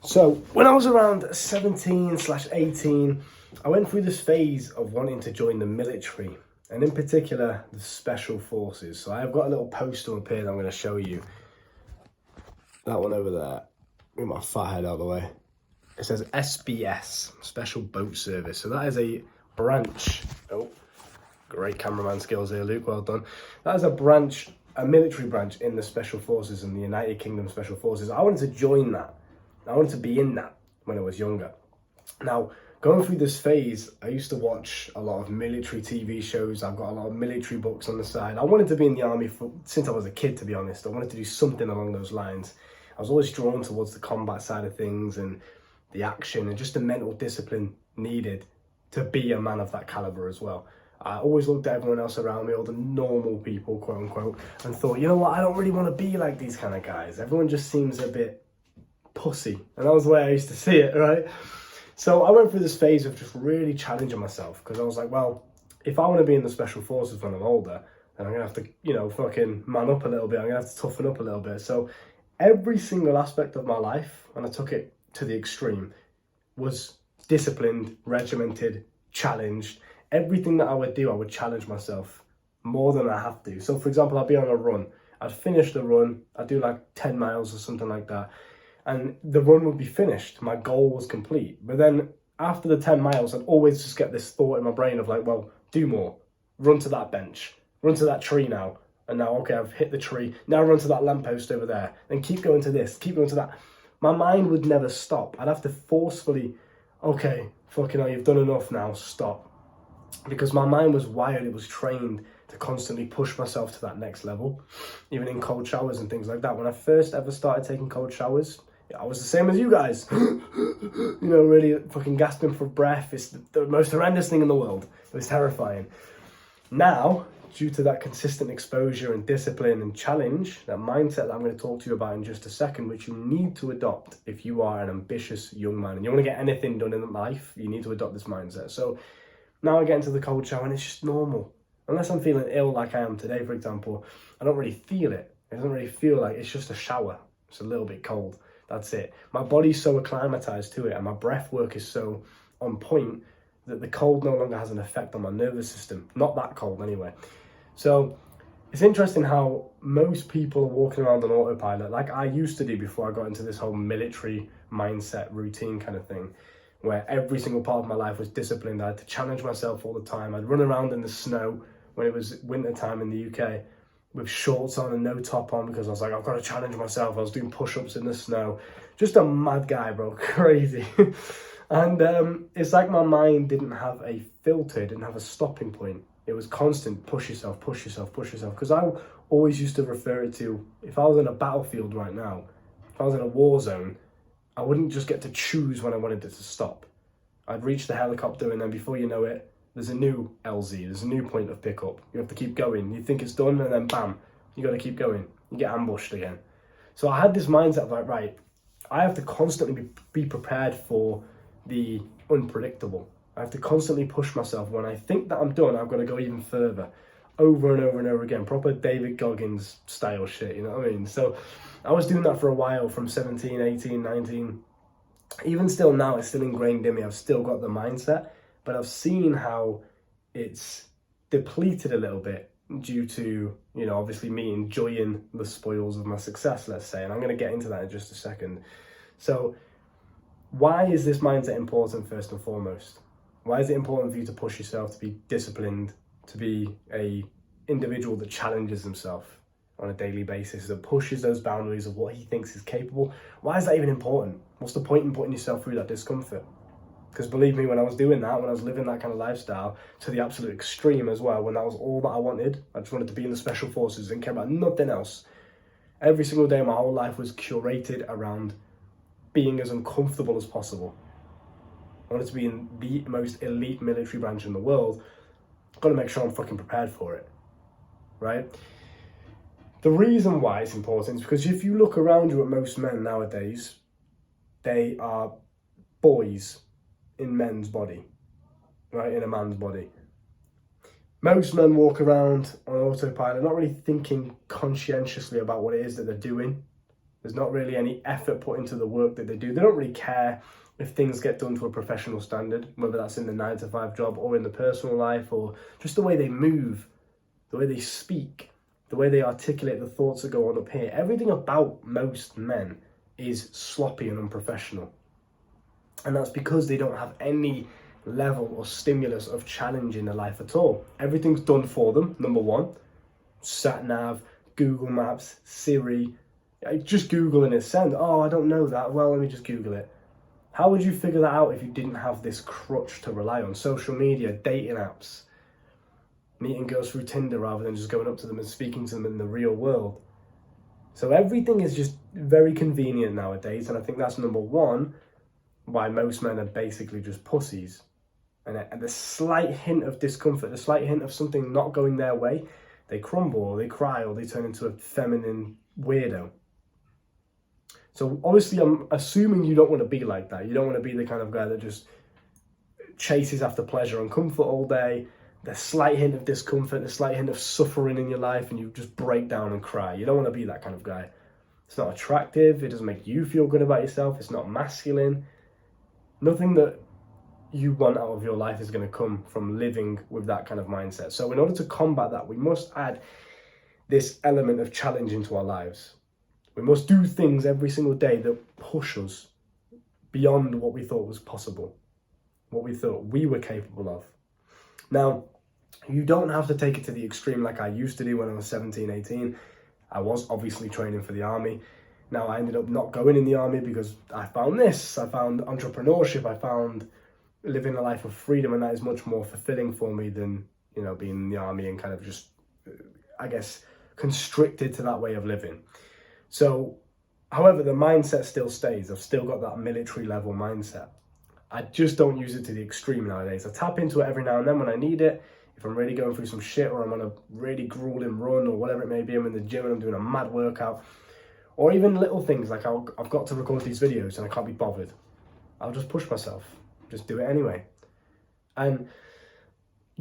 So when I was around 17/18, I went through this phase of wanting to join the military, and in particular the special forces. So I've got a little poster up here that I'm going to show you. That one over there. Get my fat head out of the way. It says SBS, Special Boat Service. So that is a branch. Oh, great cameraman skills here, Luke. Well done. That is a branch, a military branch in the Special Forces in the United Kingdom Special Forces. I wanted to join that. I wanted to be in that when I was younger. Now, going through this phase, I used to watch a lot of military TV shows. I've got a lot of military books on the side. I wanted to be in the army since I was a kid, to be honest. I wanted to do something along those lines. I was always drawn towards the combat side of things and the action and just the mental discipline needed to be a man of that caliber as well. I always looked at everyone else around me, all the normal people, quote unquote, and thought, you know what, I don't really want to be like these kind of guys. Everyone just seems a bit pussy, and that was the way I used to see it, right? So I went through this phase of just really challenging myself, because I was like, well, if I want to be in the special forces when I'm older, then I'm gonna have to, fucking man up a little bit. I'm gonna have to toughen up a little bit. So every single aspect of my life, when I took it to the extreme, was disciplined, regimented, challenged. Everything that I would do, I would challenge myself more than I have to. So for example, I'd be on a run, I'd finish the run, I'd do like 10 miles or something like that, and the run would be finished. My goal was complete. But then after the 10 miles, I'd always just get this thought in my brain of like, well, do more. Run to that bench. Run to that tree now. And now, okay, I've hit the tree. Now run to that lamppost over there. Then keep going to this. Keep going to that. My mind would never stop. I'd have to forcefully, okay, fucking hell, you've done enough now. Stop. Because my mind was wired. It was trained to constantly push myself to that next level. Even in cold showers and things like that. When I first ever started taking cold showers, I was the same as you guys, really fucking gasping for breath. It's the most horrendous thing in the world. It was terrifying. Now, due to that consistent exposure and discipline and challenge, that mindset that I'm going to talk to you about in just a second, which you need to adopt if you are an ambitious young man and you want to get anything done in life, you need to adopt this mindset. So now I get into the cold shower and it's just normal. Unless I'm feeling ill like I am today, for example, I don't really feel it. It doesn't really feel like it's just a shower. It's a little bit cold. That's it. My body's so acclimatized to it and my breath work is so on point that the cold no longer has an effect on my nervous system. Not that cold anyway. So it's interesting how most people are walking around on autopilot like I used to do before I got into this whole military mindset routine kind of thing, where every single part of my life was disciplined. I had to challenge myself all the time. I'd run around in the snow when it was winter time in the UK with shorts on and no top on because I was like, I've got to challenge myself. I was doing push-ups in the snow. Just a mad guy, bro. Crazy. And it's like my mind didn't have a filter, didn't have a stopping point. It was constant push yourself, push yourself, push yourself. Because I always used to refer it to, if I was in a battlefield right now, if I was in a war zone, I wouldn't just get to choose when I wanted it to stop. I'd reach the helicopter and then before you know it, there's a new LZ, there's a new point of pickup. You have to keep going. You think it's done and then bam, you got to keep going. You get ambushed again. So I had this mindset of like, right, I have to constantly be prepared for the unpredictable. I have to constantly push myself. When I think that I'm done, I've got to go even further, over and over and over again. Proper David Goggins style shit, you know what I mean? So I was doing that for a while from 17, 18, 19. Even still now, it's still ingrained in me. I've still got the mindset, but I've seen how it's depleted a little bit due to, obviously me enjoying the spoils of my success, let's say. And I'm going to get into that in just a second. So why is this mindset important first and foremost? Why is it important for you to push yourself, to be disciplined, to be a individual that challenges himself on a daily basis, that pushes those boundaries of what he thinks is capable? Why is that even important? What's the point in putting yourself through that discomfort? Because believe me, when I was doing that, when I was living that kind of lifestyle to the absolute extreme as well, when that was all that I wanted, I just wanted to be in the special forces and care about nothing else. Every single day, my whole life was curated around being as uncomfortable as possible. I wanted to be in the most elite military branch in the world. I've got to make sure I'm fucking prepared for it, right? The reason why it's important is because if you look around you at most men nowadays, they are boys in men's body, right? In a man's body. Most men walk around on autopilot, not really thinking conscientiously about what it is that they're doing. There's not really any effort put into the work that they do. They don't really care if things get done to a professional standard, whether that's in the 9-to-5 job or in the personal life, or just the way they move, the way they speak, the way they articulate the thoughts that go on up here. Everything about most men is sloppy and unprofessional. And that's because they don't have any level or stimulus of challenge in their life at all. Everything's done for them, number one. Sat nav, Google Maps, Siri. Just Google and it's send. Oh, I don't know that. Well, let me just Google it. How would you figure that out if you didn't have this crutch to rely on? Social media, dating apps, meeting girls through Tinder rather than just going up to them and speaking to them in the real world. So everything is just very convenient nowadays, and I think that's number one why most men are basically just pussies. And the slight hint of discomfort, the slight hint of something not going their way, they crumble or they cry or they turn into a feminine weirdo. So obviously I'm assuming you don't want to be like that. You don't want to be the kind of guy that just chases after pleasure and comfort all day. The slight hint of discomfort, the slight hint of suffering in your life, and you just break down and cry. You don't want to be that kind of guy. It's not attractive. It doesn't make you feel good about yourself. It's not masculine. Nothing that you want out of your life is going to come from living with that kind of mindset. So in order to combat that, we must add this element of challenge into our lives. We must do things every single day that push us beyond what we thought was possible, what we thought we were capable of. Now, you don't have to take it to the extreme like I used to do when I was 17, 18. I was obviously training for the army. Now, I ended up not going in the army because I found this. I found entrepreneurship. I found living a life of freedom, and that is much more fulfilling for me than, being in the army and kind of just, I guess, constricted to that way of living. So, however, the mindset still stays. I've still got that military level mindset. I just don't use it to the extreme nowadays. I tap into it every now and then when I need it. If I'm really going through some shit, or I'm on a really grueling run, or whatever it may be, I'm in the gym and I'm doing a mad workout. Or even little things like I've got to record these videos and I can't be bothered. I'll just push myself. Just do it anyway. And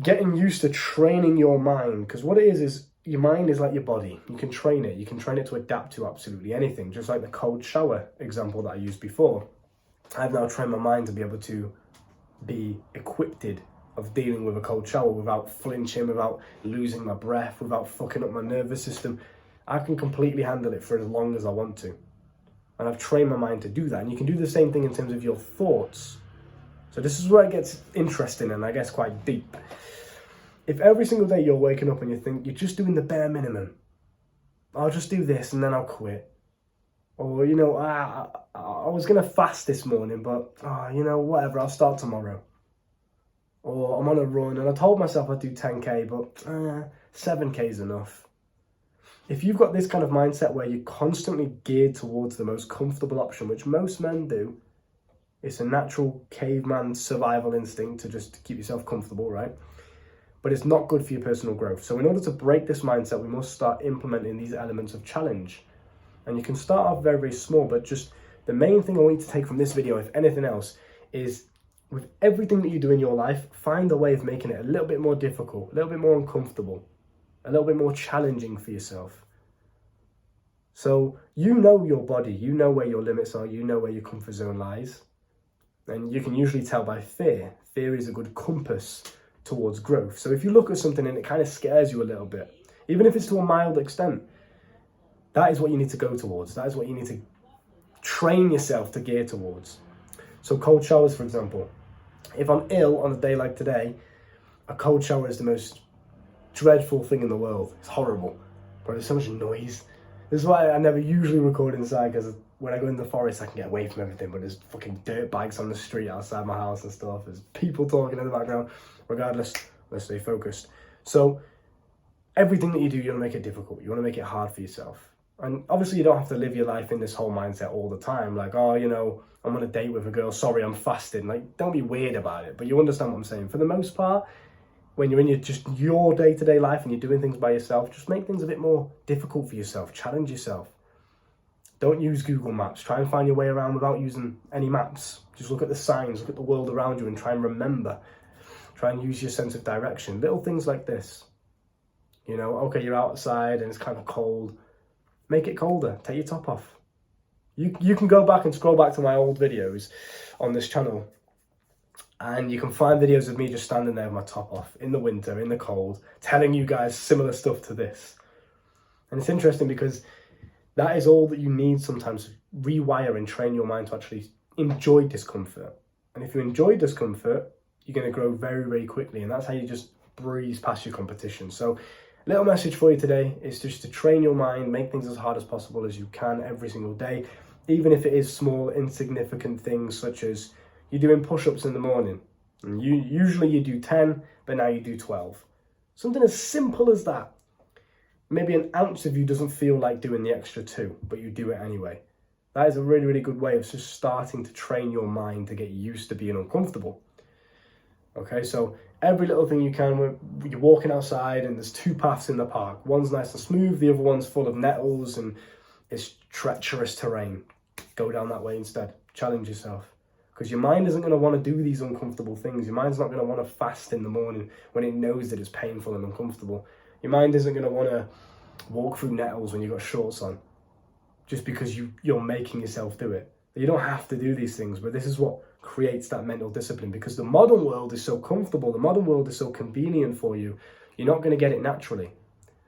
getting used to training your mind, because what it is your mind is like your body. You can train it. You can train it to adapt to absolutely anything. Just like the cold shower example that I used before. I've now trained my mind to be able to be equipped of dealing with a cold shower without flinching, without losing my breath, without fucking up my nervous system. I can completely handle it for as long as I want to. And I've trained my mind to do that. And you can do the same thing in terms of your thoughts. So this is where it gets interesting and I guess quite deep. If every single day you're waking up and you think you're just doing the bare minimum, I'll just do this and then I'll quit. Or, I was going to fast this morning, but, whatever, I'll start tomorrow. Or I'm on a run and I told myself I'd do 10K, but 7K is enough. If you've got this kind of mindset where you're constantly geared towards the most comfortable option, which most men do, it's a natural caveman survival instinct to just keep yourself comfortable, right? But it's not good for your personal growth. So in order to break this mindset, we must start implementing these elements of challenge. And you can start off very, very small, but just the main thing I want you to take from this video, if anything else, is with everything that you do in your life, find a way of making it a little bit more difficult, a little bit more uncomfortable, a little bit more challenging for yourself. So you know your body, you know where your limits are, you know where your comfort zone lies. And you can usually tell by fear. Fear is a good compass towards growth. So if you look at something and it kind of scares you a little bit, even if it's to a mild extent, that is what you need to go towards. That is what you need to train yourself to gear towards. So cold showers, for example. If I'm ill on a day like today, a cold shower is the most dreadful thing in the world. It's horrible. But there's so much noise. This is why I never usually record inside, because when I go in the forest, I can get away from everything. But there's fucking dirt bikes on the street outside my house and stuff. There's people talking in the background. Regardless, let's stay focused. So everything that you do, you want to make it difficult. You want to make it hard for yourself. And obviously you don't have to live your life in this whole mindset all the time. Like, I'm on a date with a girl. Sorry, I'm fasting. Like, don't be weird about it. But you understand what I'm saying. For the most part, when you're in your day-to-day life and you're doing things by yourself, just make things a bit more difficult for yourself. Challenge yourself. Don't use Google Maps. Try and find your way around without using any maps. Just look at the signs, look at the world around you and try and remember. Try and use your sense of direction. Little things like this. Okay, you're outside and it's kind of cold. Make it colder. Take your top off. You can go back and scroll back to my old videos on this channel, and you can find videos of me just standing there with my top off in the winter, in the cold, telling you guys similar stuff to this. And it's interesting because that is all that you need sometimes to rewire and train your mind to actually enjoy discomfort. And if you enjoy discomfort, you're going to grow very, very quickly. And that's how you just breeze past your competition. So little message for you today is just to train your mind, make things as hard as possible as you can every single day, even if it is small, insignificant things such as you're doing push-ups in the morning. And usually you do 10, but now you do 12. Something as simple as that. Maybe an ounce of you doesn't feel like doing the extra 2, but you do it anyway. That is a really, really good way of just starting to train your mind to get used to being uncomfortable. Okay, so every little thing you can, you're walking outside and there's 2 paths in the park. One's nice and smooth, the other one's full of nettles and it's treacherous terrain. Go down that way instead. Challenge yourself. Because your mind isn't going to want to do these uncomfortable things. Your mind's not going to want to fast in the morning when it knows that it's painful and uncomfortable. Your mind isn't going to want to walk through nettles when you've got shorts on. Just because you're making yourself do it. You don't have to do these things, but this is what creates that mental discipline, because the modern world is so comfortable, the modern world is so convenient for you, you're not going to get it naturally.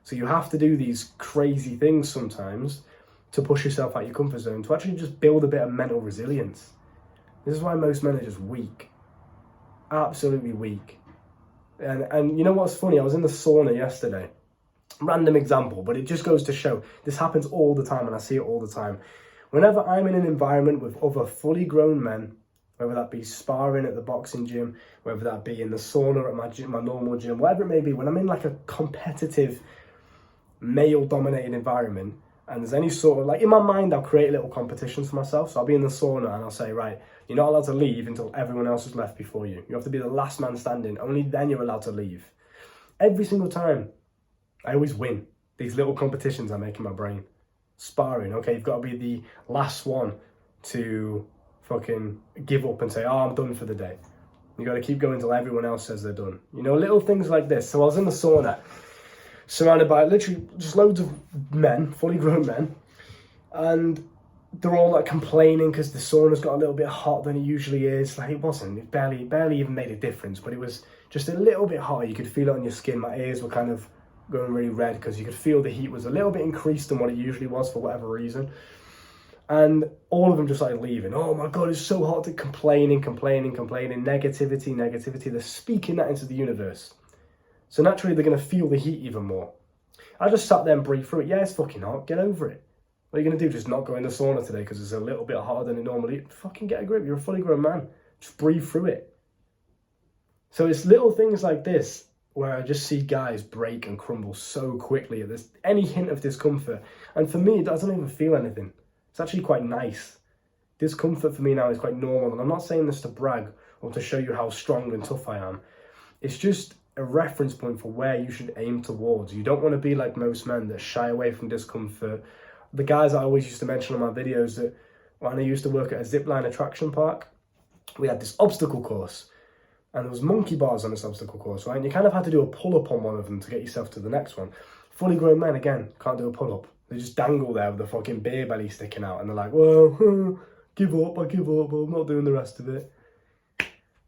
So you have to do these crazy things sometimes to push yourself out your comfort zone, to actually just build a bit of mental resilience. This is why most men are just weak. Absolutely weak. And you know what's funny? I was in the sauna yesterday. Random example, but it just goes to show this happens all the time, and I see it all the time. Whenever I'm in an environment with other fully grown men, whether that be sparring at the boxing gym, whether that be in the sauna at my gym, my normal gym, whatever it may be, when I'm in like a competitive male-dominated environment, and there's any sort of, like, in my mind, I'll create little competitions for myself. So I'll be in the sauna and I'll say, right, you're not allowed to leave until everyone else has left before you. You have to be the last man standing. Only then you're allowed to leave. Every single time, I always win these little competitions I make in my brain. Sparring, okay, you've got to be the last one to fucking give up and say, oh, I'm done for the day. You got to keep going until everyone else says they're done. You know, little things like this. So I was in the sauna, surrounded by literally just loads of men, fully grown men, and they're all like complaining because the sauna's got a little bit hot than it usually is. Like, it wasn't, it barely even made a difference, but it was just a little bit hot. You could feel it on your skin. My ears were kind of going really red because you could feel the heat was a little bit increased than what it usually was for whatever reason. And all of them just started leaving. Oh my God, it's so hot. Complaining, negativity. They're speaking that into the universe. So naturally, they're going to feel the heat even more. I just sat there and breathed through it. Yeah, it's fucking hot. Get over it. What are you going to do? Just not go in the sauna today because it's a little bit hotter than it normally is? Fucking get a grip. You're a fully grown man. Just breathe through it. So it's little things like this where I just see guys break and crumble so quickly at this, any hint of discomfort. And for me, it doesn't even feel anything. It's actually quite nice. Discomfort for me now is quite normal. And I'm not saying this to brag or to show you how strong and tough I am. It's just a reference point for where you should aim towards. You don't want to be like most men that shy away from discomfort. The guys I always used to mention on my videos, that when I used to work at a zipline attraction park, we had this obstacle course. And there was monkey bars on this obstacle course, right? And you kind of had to do a pull-up on one of them to get yourself to the next one. Fully grown men, again, can't do a pull-up. They just dangle there with the fucking beer belly sticking out. And they're like, well, I give up, I'm not doing the rest of it.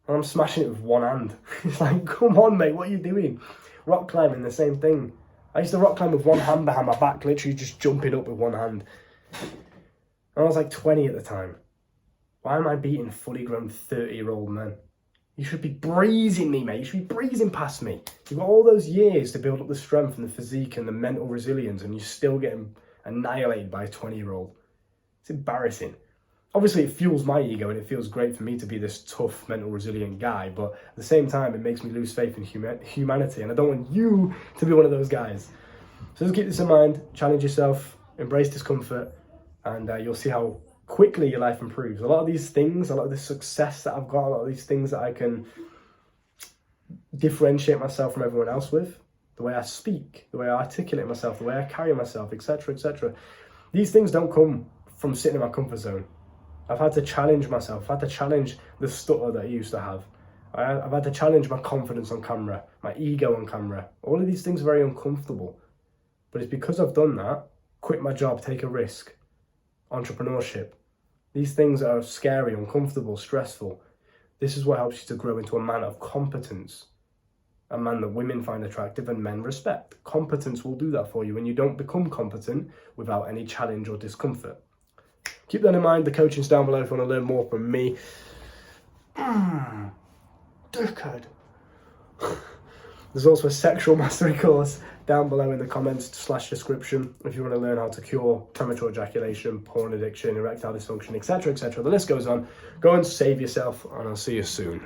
And I'm smashing it with one hand. It's like, come on, mate, what are you doing? Rock climbing, the same thing. I used to rock climb with one hand behind my back, literally just jumping up with one hand. And I was like 20 at the time. Why am I beating fully grown 30-year-old men? You should be breezing me, mate. You should be breezing past me. You've got all those years to build up the strength and the physique and the mental resilience, and you're still getting annihilated by a 20-year-old. It's embarrassing. Obviously, it fuels my ego, and it feels great for me to be this tough, mental, resilient guy, but at the same time, it makes me lose faith in humanity, and I don't want you to be one of those guys. So just keep this in mind, challenge yourself, embrace discomfort, and you'll see how quickly your life improves. A lot of these things, a lot of the success that I've got, a lot of these things that I can differentiate myself from everyone else with, the way I speak, the way I articulate myself, the way I carry myself, etc., etc. These things don't come from sitting in my comfort zone. I've had to challenge myself. I've had to challenge the stutter that I used to have. I've had to challenge my confidence on camera, my ego on camera. All of these things are very uncomfortable. But it's because I've done that, quit my job, take a risk, entrepreneurship. These things are scary, uncomfortable, stressful. This is what helps you to grow into a man of competence. A man that women find attractive and men respect. Competence will do that for you, and you don't become competent without any challenge or discomfort. Keep that in mind. The coaching's down below if you want to learn more from me. Dickhead. There's also a sexual mastery course down below in the comments / description if you want to learn how to cure premature ejaculation, porn addiction, erectile dysfunction, etc., etc. The list goes on. Go and save yourself, and I'll see you soon.